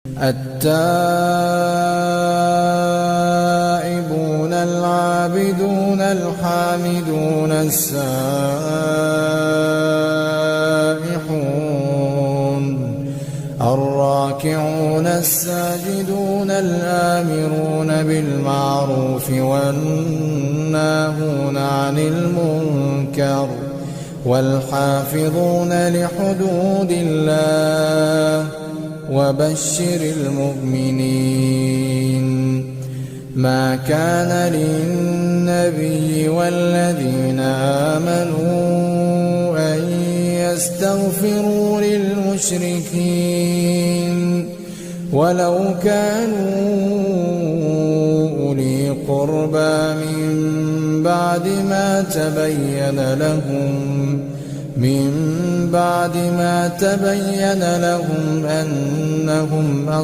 التائبون العابدون الحامدون السائحون الراكعون الساجدون الآمرون بالمعروف والناهون عن المنكر والحافظون لحدود الله وبشر المؤمنين. ما كان للنبي والذين آمنوا أن يستغفروا للمشركين ولو كانوا أولي قربى من بعد ما تبين لهم أنهم